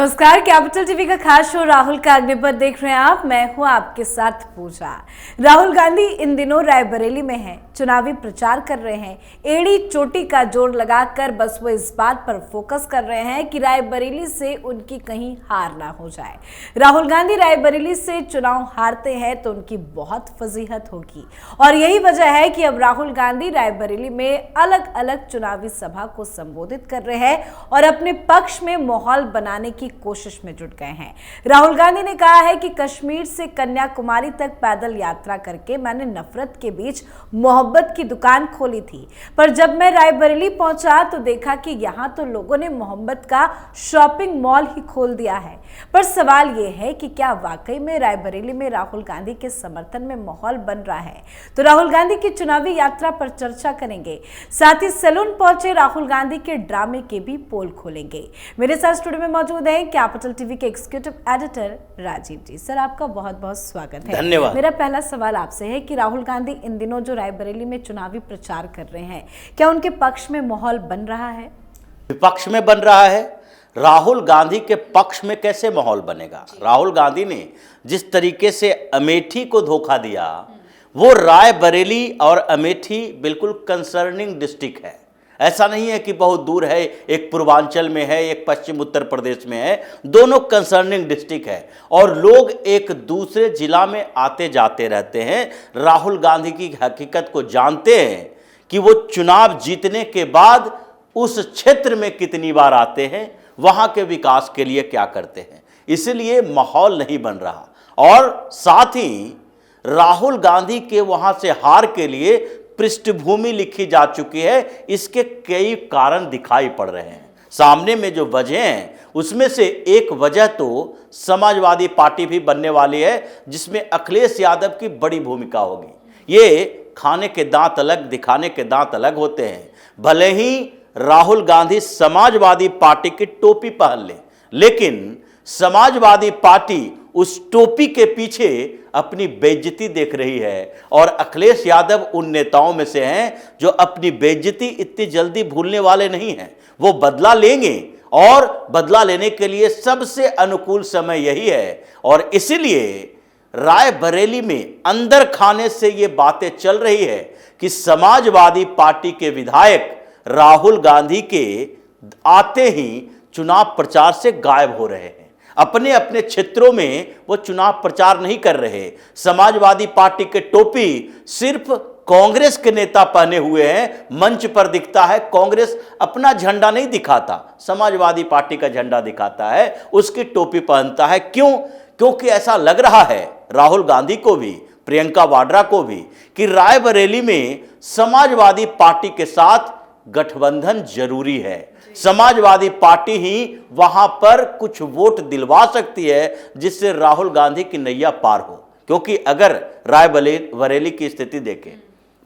नमस्कार, capital TV का खास शो राहुल का अग्निपथ देख रहे हैं आप। मैं हूं आपके साथ पूजा। राहुल गांधी इन दिनों रायबरेली में हैं, चुनावी प्रचार कर रहे हैं। एड़ी चोटी का जोर लगाकर बस वो इस बात पर फोकस कर रहे हैं कि रायबरेली से उनकी कहीं हार ना हो जाए। राहुल गांधी रायबरेली से चुनाव हारते हैं तो उनकी बहुत फजीहत होगी और यही वजह है कि अब राहुल गांधी रायबरेली में अलग अलग चुनावी सभा को संबोधित कर रहे हैं और अपने पक्ष में माहौल बनाने की कोशिश में जुट गए हैं। राहुल गांधी ने कहा है कि कश्मीर से कन्याकुमारी तक पैदल यात्रा करके मैंने नफरत के बीच मोहब्बत की दुकान खोली थी, पर जब मैं रायबरेली पहुंचा तो देखा कि यहां तो लोगों ने मोहब्बत का शॉपिंग मॉल ही खोल दिया है। पर सवाल यह है कि क्या वाकई में रायबरेली में राहुल गांधी के समर्थन में माहौल बन रहा है? तो राहुल गांधी की चुनावी यात्रा पर चर्चा करेंगे, साथ ही सैलून पहुंचे राहुल गांधी के ड्रामे के भी पोल खोलेंगे। मेरे साथ स्टूडियो में मौजूद हैं कैपिटल टीवी के एग्जीक्यूटिव एडिटर राजीव जी। सर, आपका बहुत बहुत स्वागत है। धन्यवाद। मेरा पहला सवाल आपसे है कि राहुल गांधी इन दिनों जो रायबरेली में चुनावी प्रचार कर रहे हैं, क्या उनके पक्ष में माहौल बन रहा है? विपक्ष में बन रहा है। राहुल गांधी के पक्ष में कैसे माहौल बनेगा? राहुल गांधी ने जिस तरीके से अमेठी को धोखा दिया, वो रायबरेली और अमेठी बिल्कुल कंसर्निंग डिस्ट्रिक्ट है। ऐसा नहीं है कि बहुत दूर है, एक पूर्वांचल में है, एक पश्चिम उत्तर प्रदेश में है, दोनों कंसर्निंग डिस्ट्रिक्ट है और लोग एक दूसरे जिला में आते जाते रहते हैं। राहुल गांधी की हकीकत को जानते हैं कि वो चुनाव जीतने के बाद उस क्षेत्र में कितनी बार आते हैं, वहां के विकास के लिए क्या करते हैं। इसलिए माहौल नहीं बन रहा और साथ ही राहुल गांधी के वहां से हार के लिए पृष्ठभूमि लिखी जा चुकी है। इसके कई कारण दिखाई पड़ रहे हैं। सामने में जो वजह हैं उसमें से एक वजह तो समाजवादी पार्टी भी बनने वाली है, जिसमें अखिलेश यादव की बड़ी भूमिका होगी। ये खाने के दांत अलग, दिखाने के दांत अलग होते हैं। भले ही राहुल गांधी समाजवादी पार्टी की टोपी पहन ले, लेकिन समाजवादी पार्टी उस टोपी के पीछे अपनी बेइज्जती देख रही है और अखिलेश यादव उन नेताओं में से हैं जो अपनी बेइज्जती इतनी जल्दी भूलने वाले नहीं हैं। वो बदला लेंगे और बदला लेने के लिए सबसे अनुकूल समय यही है और इसीलिए रायबरेली में अंदर खाने से ये बातें चल रही है कि समाजवादी पार्टी के विधायक राहुल गांधी के आते ही चुनाव प्रचार से गायब हो रहे हैं। अपने अपने क्षेत्रों में वो चुनाव प्रचार नहीं कर रहे। समाजवादी पार्टी के टोपी सिर्फ कांग्रेस के नेता पहने हुए हैं, मंच पर दिखता है। कांग्रेस अपना झंडा नहीं दिखाता, समाजवादी पार्टी का झंडा दिखाता है, उसकी टोपी पहनता है। क्यों? क्योंकि ऐसा लग रहा है राहुल गांधी को भी, प्रियंका वाड्रा को भी, कि रायबरेली में समाजवादी पार्टी के साथ गठबंधन जरूरी है। समाजवादी पार्टी ही वहां पर कुछ वोट दिलवा सकती है जिससे राहुल गांधी की नैया पार हो। क्योंकि अगर रायबरेली की स्थिति देखें,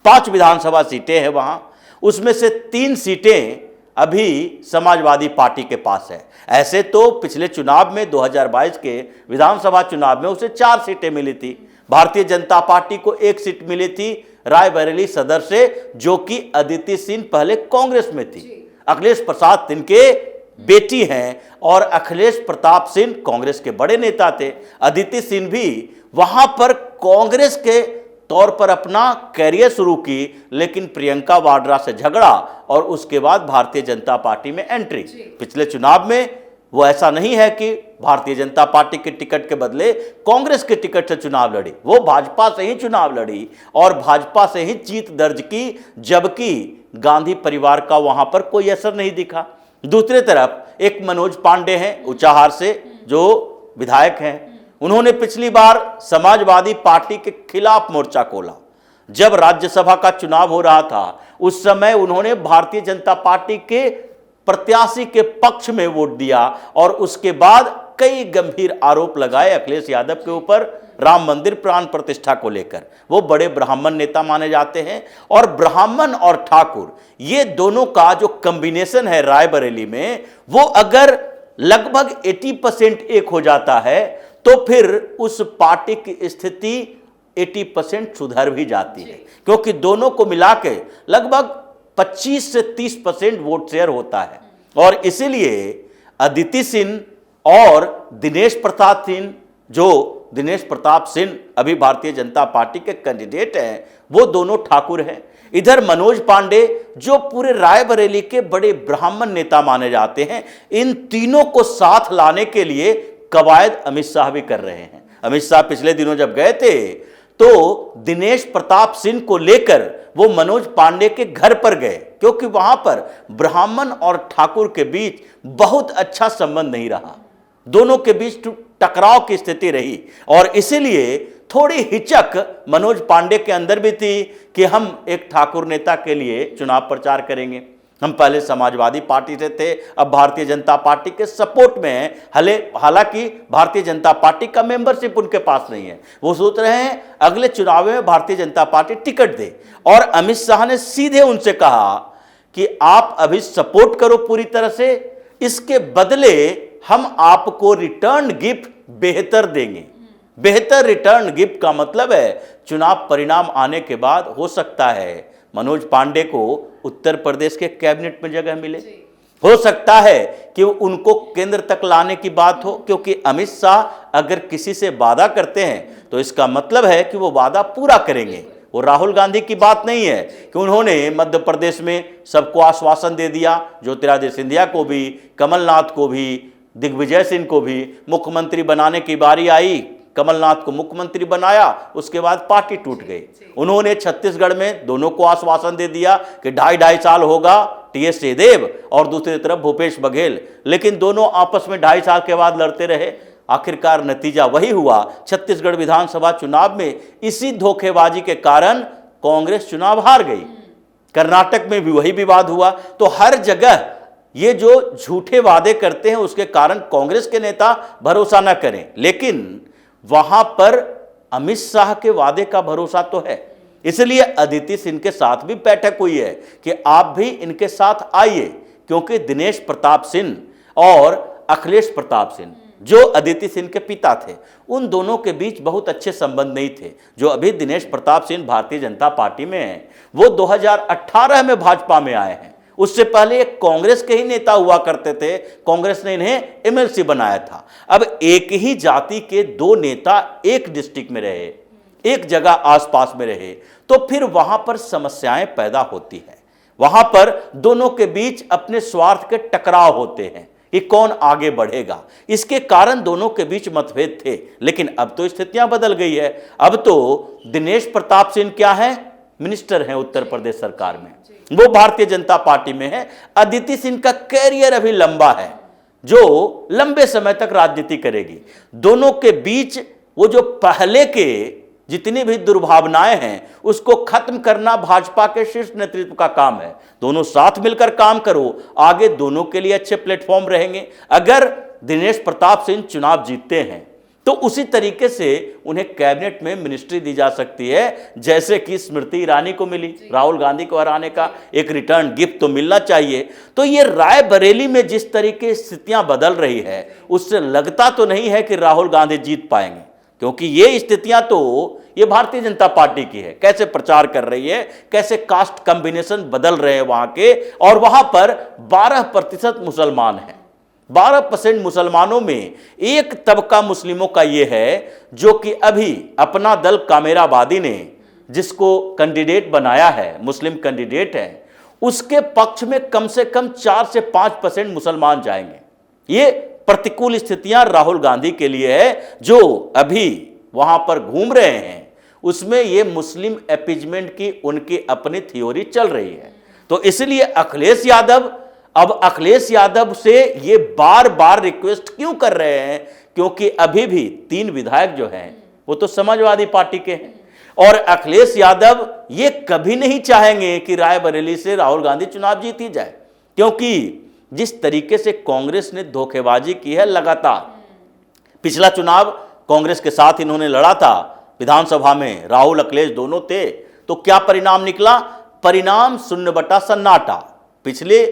5 विधानसभा सीटें हैं वहां, उसमें से 3 सीटें अभी समाजवादी पार्टी के पास है। ऐसे तो पिछले चुनाव में 2022 के विधानसभा चुनाव में उसे 4 सीटें मिली थी। भारतीय जनता पार्टी को 1 सीट मिली थी रायबरेली सदर से, जो कि अदिति सिंह पहले कांग्रेस में थी। अखिलेश प्रसाद इनके बेटी हैं और अखिलेश प्रताप सिंह कांग्रेस के बड़े नेता थे। अदिति सिंह भी वहां पर कांग्रेस के तौर पर अपना कैरियर शुरू की, लेकिन प्रियंका वाड्रा से झगड़ा और उसके बाद भारतीय जनता पार्टी में एंट्री। पिछले चुनाव में वो ऐसा नहीं है कि भारतीय जनता पार्टी के टिकट के बदले कांग्रेस के टिकट से चुनाव लड़ी, वो भाजपा से ही चुनाव लड़ी और भाजपा से ही जीत दर्ज की, जबकि गांधी परिवार का वहां पर कोई असर नहीं दिखा। दूसरी तरफ एक मनोज पांडे हैं ऊंचाहार से, जो विधायक हैं। उन्होंने पिछली बार समाजवादी पार्टी के खिलाफ मोर्चा खोला। जब राज्यसभा का चुनाव हो रहा था उस समय उन्होंने भारतीय जनता पार्टी के प्रत्याशी के पक्ष में वोट दिया और उसके बाद कई गंभीर आरोप लगाए अखिलेश यादव के ऊपर राम मंदिर प्राण प्रतिष्ठा को लेकर। वो बड़े ब्राह्मण नेता माने जाते हैं और ब्राह्मण और ठाकुर, ये दोनों का जो कॉम्बिनेशन है रायबरेली में, वो अगर लगभग 80% एक हो जाता है तो फिर उस पार्टी की स्थिति 80% सुधर भी जाती है, क्योंकि दोनों को मिला के लगभग 25 से 30% वोट शेयर होता है। और इसीलिए अदिति सिंह और दिनेश प्रताप सिंह अभी भारतीय जनता पार्टी के कैंडिडेट हैं, वो दोनों ठाकुर हैं। इधर मनोज पांडे जो पूरे रायबरेली के बड़े ब्राह्मण नेता माने जाते हैं, इन तीनों को साथ लाने के लिए कवायद अमित शाह भी कर रहे हैं। अमित शाह पिछले दिनों जब गए थे तो दिनेश प्रताप सिंह को लेकर वो मनोज पांडे के घर पर गए, क्योंकि वहां पर ब्राह्मण और ठाकुर के बीच बहुत अच्छा संबंध नहीं रहा, दोनों के बीच टकराव की स्थिति रही और इसीलिए थोड़ी हिचक मनोज पांडे के अंदर भी थी कि हम एक ठाकुर नेता के लिए चुनाव प्रचार करेंगे। हम पहले समाजवादी पार्टी से थे, अब भारतीय जनता पार्टी के सपोर्ट में हैं। हालांकि भारतीय जनता पार्टी का मेंबरशिप उनके पास नहीं है। वो सोच रहे हैं अगले चुनाव में भारतीय जनता पार्टी टिकट दे और अमित शाह ने सीधे उनसे कहा कि आप अभी सपोर्ट करो पूरी तरह से, इसके बदले हम आपको रिटर्न गिफ्ट बेहतर देंगे। बेहतर रिटर्न गिफ्ट का मतलब है चुनाव परिणाम आने के बाद हो सकता है मनोज पांडे को उत्तर प्रदेश के कैबिनेट में जगह मिले, हो सकता है कि उनको केंद्र तक लाने की बात हो, क्योंकि अमित शाह अगर किसी से वादा करते हैं तो इसका मतलब है कि वो वादा पूरा करेंगे। वो राहुल गांधी की बात नहीं है कि उन्होंने मध्य प्रदेश में सबको आश्वासन दे दिया, ज्योतिरादित्य सिंधिया को भी, कमलनाथ को भी, दिग्विजय सिंह को भी मुख्यमंत्री बनाने की बारी आई, कमलनाथ को मुख्यमंत्री बनाया, उसके बाद पार्टी टूट गई। उन्होंने छत्तीसगढ़ में दोनों को आश्वासन दे दिया कि 2.5 साल होगा, टीएस सिंहदेव और दूसरी तरफ भूपेश बघेल, लेकिन दोनों आपस में 2.5 साल के बाद लड़ते रहे। आखिरकार नतीजा वही हुआ, छत्तीसगढ़ विधानसभा चुनाव में इसी धोखेबाजी के कारण कांग्रेस चुनाव हार गई। कर्नाटक में भी वही विवाद हुआ। तो हर जगह ये जो झूठे वादे करते हैं उसके कारण कांग्रेस के नेता भरोसा न करें, लेकिन वहां पर अमित शाह के वादे का भरोसा तो है। इसलिए अदिति सिंह के साथ भी बैठक हुई है कि आप भी इनके साथ आइए, क्योंकि दिनेश प्रताप सिंह और अखिलेश प्रताप सिंह जो अदिति सिंह के पिता थे, उन दोनों के बीच बहुत अच्छे संबंध नहीं थे। जो अभी दिनेश प्रताप सिंह भारतीय जनता पार्टी में हैं, वो 2018 में भाजपा में आए हैं। उससे पहले एक कांग्रेस के ही नेता हुआ करते थे, कांग्रेस ने इन्हें एमएलसी बनाया था। अब एक ही जाति के दो नेता एक डिस्ट्रिक्ट में रहे, एक जगह आसपास में रहे, तो फिर वहां पर समस्याएं पैदा होती है। वहां पर दोनों के बीच अपने स्वार्थ के टकराव होते हैं कि कौन आगे बढ़ेगा। इसके कारण दोनों के बीच मतभेद थे, लेकिन अब तो स्थितियां बदल गई है। अब तो दिनेश प्रताप सिंह क्या है, मिनिस्टर हैं उत्तर प्रदेश सरकार में, वो भारतीय जनता पार्टी में है। अदिति सिंह का कैरियर अभी लंबा है, जो लंबे समय तक राजनीति करेगी। दोनों के बीच वो जो पहले के जितनी भी दुर्भावनाएं हैं उसको खत्म करना भाजपा के शीर्ष नेतृत्व का काम है। दोनों साथ मिलकर काम करो, आगे दोनों के लिए अच्छे प्लेटफॉर्म रहेंगे। अगर दिनेश प्रताप सिंह चुनाव जीतते हैं तो उसी तरीके से उन्हें कैबिनेट में मिनिस्ट्री दी जा सकती है, जैसे कि स्मृति ईरानी को मिली। राहुल गांधी को हराने का एक रिटर्न गिफ्ट तो मिलना चाहिए। तो ये रायबरेली में जिस तरीके स्थितियां बदल रही है, उससे लगता तो नहीं है कि राहुल गांधी जीत पाएंगे, क्योंकि ये स्थितियां तो ये भारतीय जनता पार्टी की है, कैसे प्रचार कर रही है, कैसे कास्ट कॉम्बिनेशन बदल रहे हैं वहां के, और वहां पर 12% मुसलमान हैं। 12% मुसलमानों में एक तबका मुस्लिमों का यह है जो कि अभी अपना दल कामेराबादी ने जिसको कैंडिडेट बनाया है, मुस्लिम कैंडिडेट है, उसके पक्ष में कम से कम 4 से 5% मुसलमान जाएंगे। ये प्रतिकूल स्थितियां राहुल गांधी के लिए है, जो अभी वहां पर घूम रहे हैं। उसमें ये मुस्लिम अपीजमेंट की उनकी अपनी थ्योरी चल रही है। तो इसलिए अखिलेश यादव से ये बार बार रिक्वेस्ट क्यों कर रहे हैं, क्योंकि अभी भी 3 विधायक जो हैं वो तो समाजवादी पार्टी के हैं, और अखिलेश यादव ये कभी नहीं चाहेंगे कि रायबरेली से राहुल गांधी चुनाव जीती जाए, क्योंकि जिस तरीके से कांग्रेस ने धोखेबाजी की है लगातार। पिछला चुनाव कांग्रेस के साथ इन्होंने लड़ा था, विधानसभा में राहुल अखिलेश दोनों थे, तो क्या परिणाम निकला? परिणाम शून्य बटा सन्नाटा। पिछले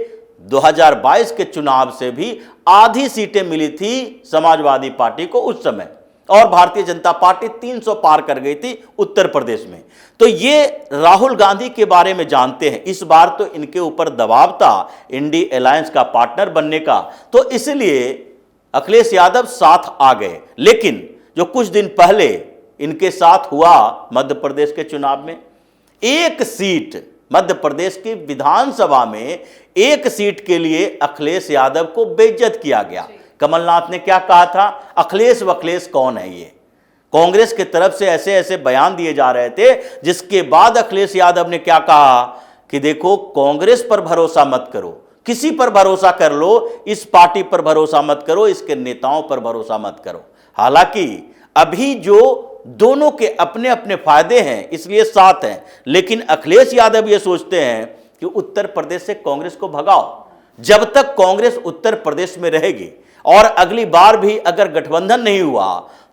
2022 के चुनाव से भी आधी सीटें मिली थी समाजवादी पार्टी को उस समय, और भारतीय जनता पार्टी 300 पार कर गई थी उत्तर प्रदेश में। तो ये राहुल गांधी के बारे में जानते हैं। इस बार तो इनके ऊपर दबाव था इंडी अलायंस का पार्टनर बनने का, तो इसलिए अखिलेश यादव साथ आ गए, लेकिन जो कुछ दिन पहले इनके साथ हुआ मध्य प्रदेश के चुनाव में, एक सीट मध्य प्रदेश की विधानसभा में, एक सीट के लिए अखिलेश यादव को बेइज्जत किया गया। कमलनाथ ने क्या कहा था, अखिलेश वखिलेश कौन है ये, कांग्रेस की तरफ से ऐसे ऐसे बयान दिए जा रहे थे, जिसके बाद अखिलेश यादव ने क्या कहा कि देखो कांग्रेस पर भरोसा मत करो, किसी पर भरोसा कर लो, इस पार्टी पर भरोसा मत करो, इसके नेताओं पर भरोसा मत करो। हालांकि अभी जो दोनों के अपने अपने फायदे हैं इसलिए साथ हैं, लेकिन अखिलेश यादव ये सोचते हैं कि उत्तर प्रदेश से कांग्रेस को भगाओ। जब तक कांग्रेस उत्तर प्रदेश में रहेगी और अगली बार भी अगर गठबंधन नहीं हुआ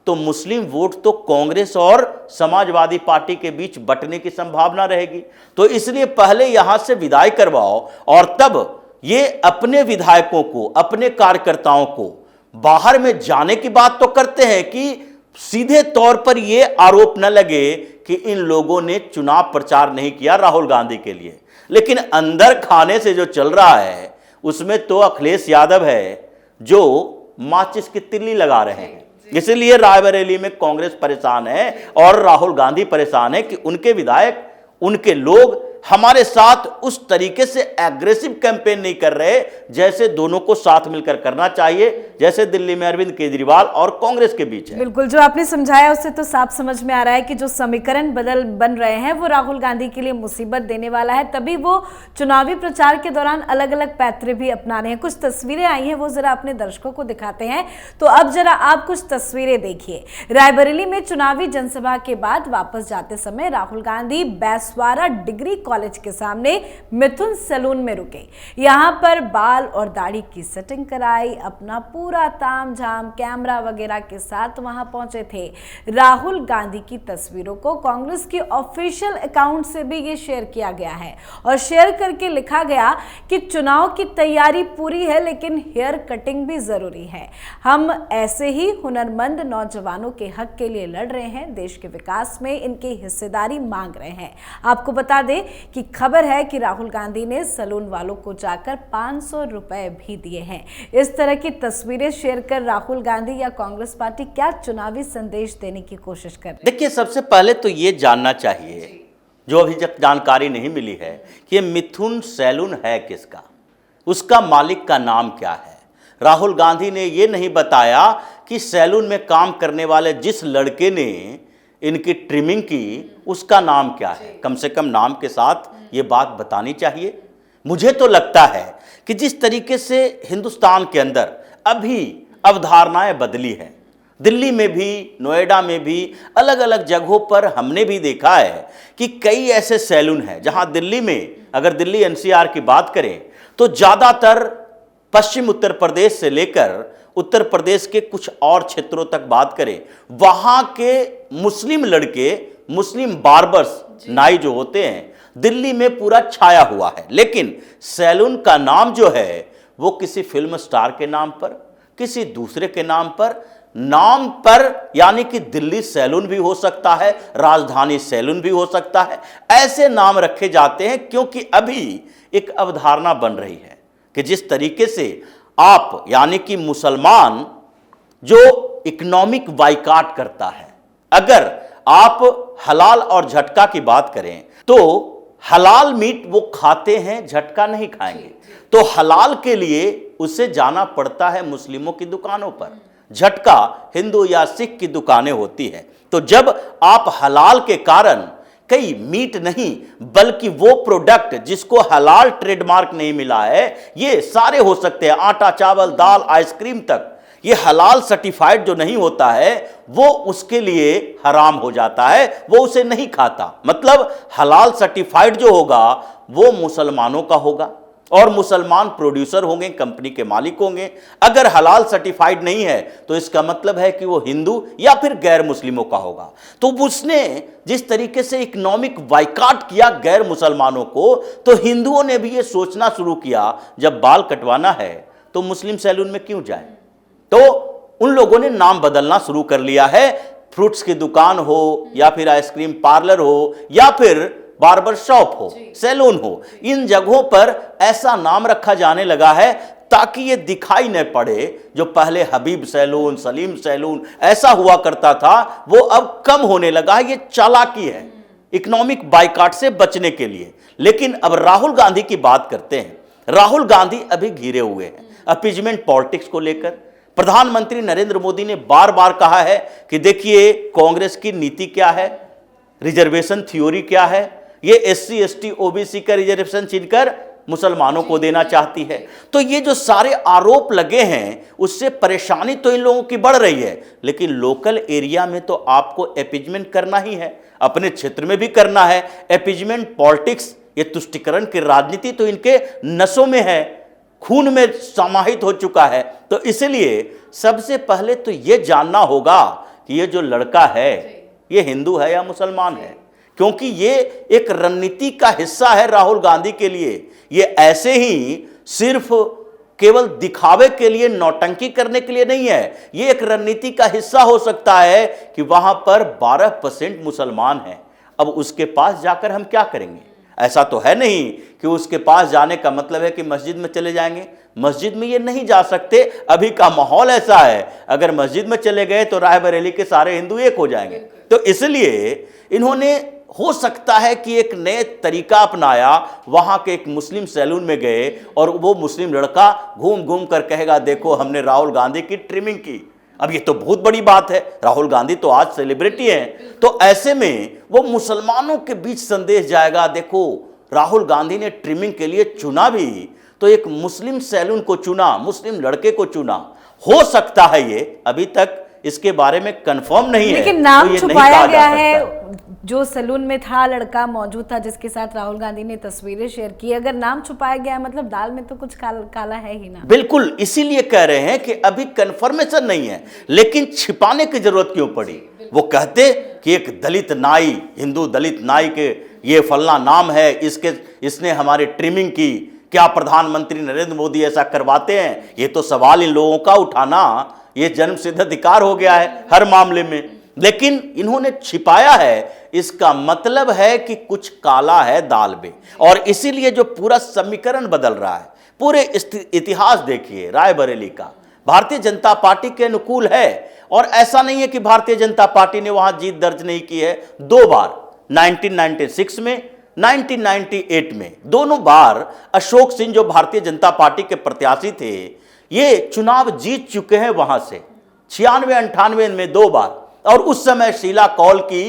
तो मुस्लिम वोट तो कांग्रेस और समाजवादी पार्टी के बीच बंटने की संभावना रहेगी। तो इसलिए पहले यहां से विदाई करवाओ और तब ये अपने विधायकों को, अपने कार्यकर्ताओं को बाहर में जाने की बात तो करते हैं कि सीधे तौर पर यह आरोप न लगे कि इन लोगों ने चुनाव प्रचार नहीं किया राहुल गांधी के लिए, लेकिन अंदर खाने से जो चल रहा है उसमें तो अखिलेश यादव है जो माचिस की तिल्ली लगा रहे हैं। इसलिए रायबरेली में कांग्रेस परेशान है और राहुल गांधी परेशान है कि उनके विधायक, उनके लोग हमारे साथ उस तरीके से एग्रेसिव कैंपेन नहीं कर रहे जैसे दोनों को साथ मिलकर करना चाहिए, जैसे दिल्ली में अरविंद केजरीवाल और कांग्रेस के बीच है। बिल्कुल, जो आपने समझाया उससे तो साफ समझ में आ रहा है कि जो समीकरण बन रहे हैं वो राहुल गांधी के लिए मुसीबत देने वाला है, तभी वो चुनावी प्रचार के दौरान अलग अलग पैतरे भी अपना रहे हैं। कुछ तस्वीरें आई हैं, वो जरा अपने दर्शकों को दिखाते हैं। तो अब जरा आप कुछ तस्वीरें देखिए। रायबरेली में चुनावी जनसभा के बाद वापस जाते समय राहुल गांधी बैसवारा डिग्री कॉलेज के सामने मिथुन सैलून में रुके। यहां पर बाल और दाढ़ी की सेटिंग कराई, अपना पूरा तामझाम कैमरा वगैरह के साथ वहां पहुंचे थे। राहुल गांधी की तस्वीरों को कांग्रेस के ऑफिशियल अकाउंट से भी ये शेयर किया गया है और शेयर करके लिखा गया कि चुनाव की तैयारी पूरी है लेकिन हेयर कटिंग भी जरूरी है। हम ऐसे ही हुनरमंद नौजवानों के हक के लिए लड़ रहे हैं, देश के विकास में इनकी हिस्सेदारी मांग रहे हैं। आपको बता दें कि खबर है कि राहुल गांधी ने सैलून वालों को जाकर 500 रुपए भी दिए हैं। इस तरह की तस्वीरें शेयर कर राहुल गांधी या कांग्रेस पार्टी क्या चुनावी संदेश देने की कोशिश कर रही है? देखिए, सबसे पहले तो ये जानना चाहिए, जो अभी तक जानकारी नहीं मिली है, कि ये मिथुन सैलून है किसका, उसका मालिक का नाम क्या है। राहुल गांधी ने ये नहीं बताया कि सैलून में काम करने वाले जिस लड़के ने इनकी ट्रिमिंग की उसका नाम क्या है। कम से कम नाम के साथ ये बात बतानी चाहिए। मुझे तो लगता है कि जिस तरीके से हिंदुस्तान के अंदर अभी अवधारणाएं बदली हैं, दिल्ली में भी, नोएडा में भी, अलग अलग जगहों पर हमने भी देखा है कि कई ऐसे सैलून हैं जहां दिल्ली में, अगर दिल्ली एनसीआर की बात करें तो ज़्यादातर पश्चिम उत्तर प्रदेश से लेकर उत्तर प्रदेश के कुछ और क्षेत्रों तक बात करें, वहां के मुस्लिम लड़के, मुस्लिम बार्बर्स, नाई जो होते हैं, दिल्ली में पूरा छाया हुआ है। लेकिन सैलून का नाम जो है वो किसी फिल्म स्टार के नाम पर, किसी दूसरे के नाम पर, यानी कि दिल्ली सैलून भी हो सकता है, राजधानी सैलून भी हो सकता है, ऐसे नाम रखे जाते हैं क्योंकि अभी एक अवधारणा बन रही है कि जिस तरीके से आप, यानी कि मुसलमान जो इकोनॉमिक बाइकाट करता है, अगर आप हलाल और झटका की बात करें तो हलाल मीट वो खाते हैं, झटका नहीं खाएंगे। तो हलाल के लिए उसे जाना पड़ता है मुस्लिमों की दुकानों पर, झटका हिंदू या सिख की दुकानें होती है। तो जब आप हलाल के कारण कई मीट नहीं बल्कि वो प्रोडक्ट जिसको हलाल ट्रेडमार्क नहीं मिला है, ये सारे हो सकते हैं, आटा, चावल, दाल, आइसक्रीम तक, ये हलाल सर्टिफाइड जो नहीं होता है वो उसके लिए हराम हो जाता है, वो उसे नहीं खाता। मतलब हलाल सर्टिफाइड जो होगा वो मुसलमानों का होगा और मुसलमान प्रोड्यूसर होंगे, कंपनी के मालिक होंगे। अगर हलाल सर्टिफाइड नहीं है तो इसका मतलब है कि वो हिंदू या फिर गैर मुस्लिमों का होगा। तो उसने जिस तरीके से इकोनॉमिक बाइकाट किया गैर मुसलमानों को, तो हिंदुओं ने भी ये सोचना शुरू किया जब बाल कटवाना है तो मुस्लिम सैलून में क्यों जाए। तो उन लोगों ने नाम बदलना शुरू कर लिया है। फ्रूट्स की दुकान हो या फिर आइसक्रीम पार्लर हो या फिर बार्बर शॉप हो, सैलून हो, इन जगहों पर ऐसा नाम रखा जाने लगा है ताकि ये दिखाई न पड़े जो पहले हबीब सैलून, सलीम सैलून ऐसा हुआ करता था, वो अब कम होने लगा है। ये चालाकी है इकोनॉमिक बाइकाट से बचने के लिए। लेकिन अब राहुल गांधी की बात करते हैं। राहुल गांधी अभी घिरे हुए हैं अपीजमेंट पॉलिटिक्स को लेकर। प्रधानमंत्री नरेंद्र मोदी ने बार बार कहा है कि देखिए कांग्रेस की नीति क्या है, रिजर्वेशन थ्योरी क्या है, ये SC ST OBC का रिजर्वेशन छीनकर मुसलमानों को देना चाहती है। तो ये जो सारे आरोप लगे हैं उससे परेशानी तो इन लोगों की बढ़ रही है। लेकिन लोकल एरिया में तो आपको अपीजमेंट करना ही है, अपने क्षेत्र में भी करना है। अपीजमेंट पॉलिटिक्स, ये तुष्टिकरण की राजनीति तो इनके नसों में है, खून में समाहित हो चुका है। तो इसलिए सबसे पहले तो ये जानना होगा कि ये जो लड़का है ये हिंदू है या मुसलमान है, क्योंकि ये एक रणनीति का हिस्सा है राहुल गांधी के लिए। ये ऐसे ही सिर्फ केवल दिखावे के लिए, नौटंकी करने के लिए नहीं है। ये एक रणनीति का हिस्सा हो सकता है कि वहां पर 12% मुसलमान हैं। अब उसके पास जाकर हम क्या करेंगे? ऐसा तो है नहीं कि उसके पास जाने का मतलब है कि मस्जिद में चले जाएंगे। मस्जिद में ये नहीं जा सकते, अभी का माहौल ऐसा है। अगर मस्जिद में चले गए तो रायबरेली के सारे हिंदू एक हो जाएंगे। तो इसलिए इन्होंने, हो सकता है कि एक नए तरीका अपनाया, वहां के एक मुस्लिम सैलून में गए और वो मुस्लिम लड़का घूम घूम कर कहेगा देखो हमने राहुल गांधी की ट्रिमिंग की। अब ये तो बहुत बड़ी बात है, राहुल गांधी तो आज सेलिब्रिटी हैं। तो ऐसे में वो मुसलमानों के बीच संदेश जाएगा, देखो राहुल गांधी ने ट्रिमिंग के लिए चुना भी तो एक मुस्लिम सैलून को चुना, मुस्लिम लड़के को चुना। हो सकता है ये, अभी तक इसके बारे में कंफर्म नहीं है, लेकिन नाम तो छुपाया गया है। जो सैलून में था लड़का मौजूद था जिसके साथ राहुल गांधी ने तस्वीरें शेयर की, अगर नाम छुपाया गया है मतलब दाल में तो कुछ काला है ही ना। बिल्कुल, इसीलिए कह रहे हैं कि अभी कंफर्मेशन नहीं है, लेकिन छिपाने की जरूरत क्यों पड़ी? वो कहते कि एक दलित नाई, हिंदू दलित नाई के ये फलना नाम है, इसने हमारी ट्रिमिंग की। क्या प्रधानमंत्री नरेंद्र मोदी ऐसा करवाते हैं? ये तो सवाल इन लोगों का उठाना ये जन्मसिद्ध अधिकार हो गया है हर मामले में। लेकिन इन्होंने छिपाया है, इसका मतलब है कि कुछ काला है दाल में, और इसीलिए जो पूरा समीकरण बदल रहा है। पूरे इतिहास देखिए रायबरेली का, भारतीय जनता पार्टी के अनुकूल है। और ऐसा नहीं है कि भारतीय जनता पार्टी ने वहां जीत दर्ज नहीं की है। 2 बार 1996 में, 1998 में, दोनों बार अशोक सिंह जो भारतीय जनता पार्टी के प्रत्याशी थे, ये चुनाव जीत चुके हैं वहां से 96-98 में 2 बार। और उस समय शीला कौल की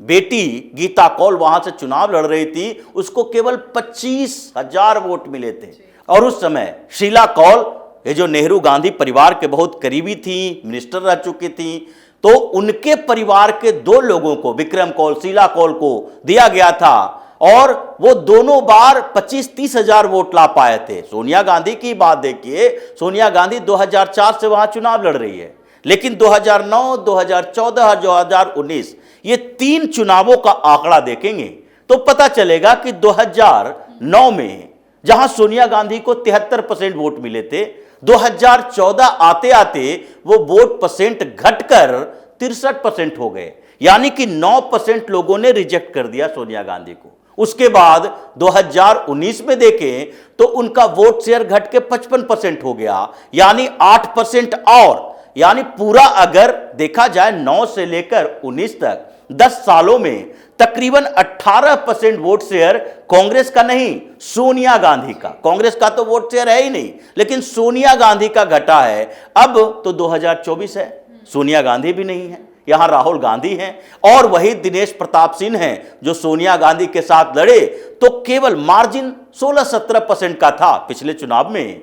बेटी गीता कौल वहां से चुनाव लड़ रही थी, उसको केवल 25,000 वोट मिले थे। और उस समय शीला कौल, ये जो नेहरू गांधी परिवार के बहुत करीबी थी, मिनिस्टर रह चुकी थी, तो उनके परिवार के 2 लोगों को, विक्रम कौल, शीला कौल को दिया गया था, और वो दोनों बार 25-30 हजार वोट ला पाए थे। सोनिया गांधी की बात देखिए, सोनिया गांधी 2004 से वहां चुनाव लड़ रही है, लेकिन 2009, 2014, 2019 ये 3 चुनावों का आंकड़ा देखेंगे तो पता चलेगा कि 2009 में जहां सोनिया गांधी को 73% वोट मिले थे, 2014 आते आते वो वोट परसेंट घटकर 63% हो गए, यानी कि 9% लोगों ने रिजेक्ट कर दिया सोनिया गांधी को। उसके बाद 2019 में देखें तो उनका वोट शेयर घट के 55% हो गया, यानी 8% और, यानी पूरा अगर देखा जाए 9 से लेकर 19 तक 10 सालों में तकरीबन 18% वोट शेयर कांग्रेस का नहीं, सोनिया गांधी का। कांग्रेस का तो वोट शेयर है ही नहीं, लेकिन सोनिया गांधी का घटा है। अब तो 2024 है, सोनिया गांधी भी नहीं है, यहां राहुल गांधी हैं, और वही दिनेश प्रताप सिंह हैं जो सोनिया गांधी के साथ लड़े तो केवल मार्जिन 16-17% का था। पिछले चुनाव में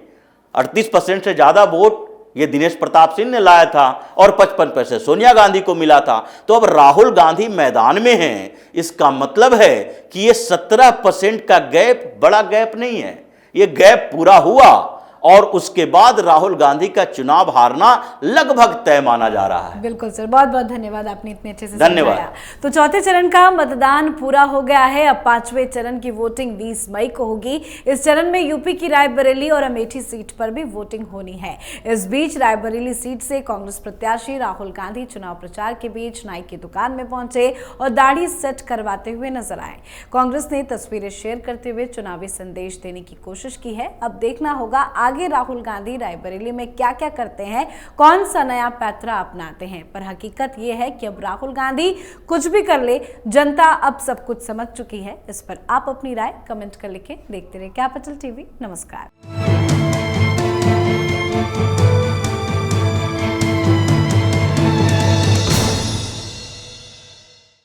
38% से ज्यादा वोट ये दिनेश प्रताप सिंह ने लाया था और 55% सोनिया गांधी को मिला था। तो अब राहुल गांधी मैदान में हैं, इसका मतलब है कि ये 17% का गैप बड़ा गैप नहीं है, ये गैप पूरा हुआ और उसके बाद राहुल गांधी का चुनाव हारना लगभग तय माना जा रहा है। बिल्कुल सर, बहुत बहुत धन्यवाद, आपने इतने अच्छे से धन्यवाद। समझाया। तो चौथे चरण का मतदान पूरा हो गया है। अब 5वें चरण की वोटिंग 20 मई को होगी। इस चरण में यूपी की रायबरेली और अमेठी सीट पर भी वोटिंग होनी है। इस बीच रायबरेली सीट से कांग्रेस प्रत्याशी राहुल गांधी चुनाव प्रचार के बीच नाई की दुकान में पहुंचे और दाढ़ी सेट करवाते हुए नजर आए। कांग्रेस ने तस्वीरें शेयर करते हुए चुनावी संदेश देने की कोशिश की है। अब देखना होगा आगे आगे राहुल गांधी रायबरेली में क्या क्या करते हैं, कौन सा नया पैतरा अपनाते हैं। पर हकीकत ये है कि अब राहुल गांधी कुछ भी कर ले, जनता अब सब कुछ समझ चुकी है। इस पर आप अपनी राय कमेंट कर लिखें। देखते रहिए कैपिटल टीवी। नमस्कार।